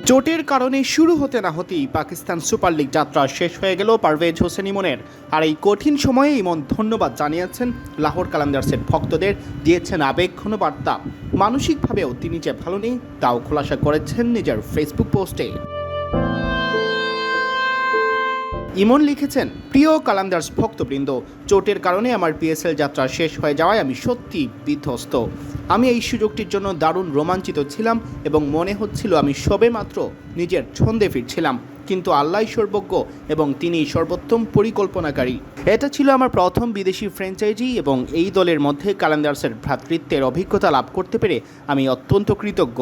চোটের কারণে শুরু হতে না হতেই পাকিস্তান সুপার লিগ যাত্রা শেষ হয়ে গেল পারভেজ হোসেন ইমনের। আর এই কঠিন সময়ে ইমন ধন্যবাদ জানিয়েছেন লাহোর কালান্দার্সের ভক্তদের, দিয়েছেন আবেগঘন বার্তা। মানসিকভাবেও তিনি যে ভালো নেই তাও খোলাসা করেছেন নিজের ফেসবুক পোস্টে। ইমন লিখেছেন, প্রিয় কালান্দার্স ভক্তবৃন্দ, চোটের কারণে আমার পিএসএল যাত্রা শেষ হয়ে যাওয়ায় আমি সত্যি বিধ্বস্ত। আমি এই সুযোগটির জন্য দারুণ রোমাঞ্চিত ছিলাম এবং মনে হচ্ছিল আমি সবেমাত্র নিজের ছন্দে ফিরছিলাম, কিন্তু আল্লাহই সর্বজ্ঞ এবং তিনিই সর্বোত্তম পরিকল্পনাকারী। এটা ছিল আমার প্রথম বিদেশি ফ্র্যাঞ্চাইজি এবং এই দলের মধ্যে কালান্দার্সের ভ্রাতৃত্বের অভিজ্ঞতা লাভ করতে পেরে আমি অত্যন্ত কৃতজ্ঞ।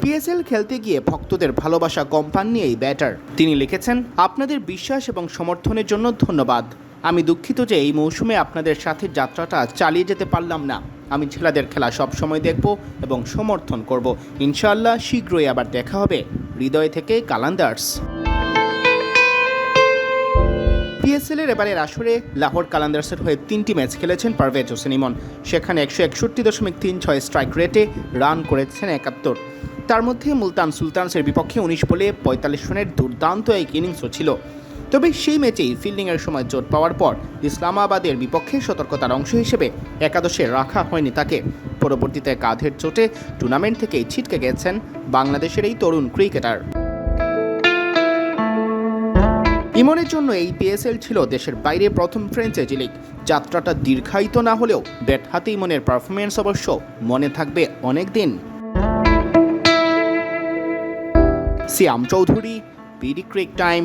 পিএসএল খেলতে গিয়ে ভক্তদের ভালোবাসা কম পাননি এই ব্যাটার। তিনি লিখেছেন, আপনাদের বিশ্বাস এবং সমর্থনের জন্য ধন্যবাদ। আমি দুঃখিত যে এই মৌসুমে আপনাদের সাথে যাত্রাটা চালিয়ে যেতে পারলাম না। আমি ছেলেদের খেলা সবসময় দেখব এবং সমর্থন করব। ইনশাআল্লাহ শীঘ্রই আবার দেখা হবে। হৃদয় থেকে কালান্দার্স। পিএসএলের এবারের আসরে লাহোর কালান্দার্সের হয়ে 3টি ম্যাচ খেলেছেন পারভেজ হোসেন ইমন। সেখানে 161.36 স্ট্রাইক রেটে রান করেছেন 71। তার মধ্যে মুলতান সুলতানসের বিপক্ষে 19 বলে 45 রানের দুর্দান্ত এক ইনিংসও ছিল। তবে সেই ম্যাচেই ফিল্ডিংয়ের সময় চোট পাওয়ার পর ইসলামাবাদের বিপক্ষে সতর্কতার অংশ হিসেবে একাদশে রাখা হয়নি তাকে। পরবর্তীতে কাঁধের চোটে টুর্নামেন্ট থেকেই ছিটকে গেছেন বাংলাদেশের এই তরুণ ক্রিকেটার। ইমনের জন্য এই পিএসএল ছিল দেশের বাইরে প্রথম ফ্র্যাঞ্চাইজি লিগ। যাত্রাটা দীর্ঘায়িত না হলেও ব্যাট হাতে ইমনের পারফরমেন্স অবশ্য মনে থাকবে অনেক দিন। সিয়াম চৌধুরী, বিডি ক্রিক টাইম।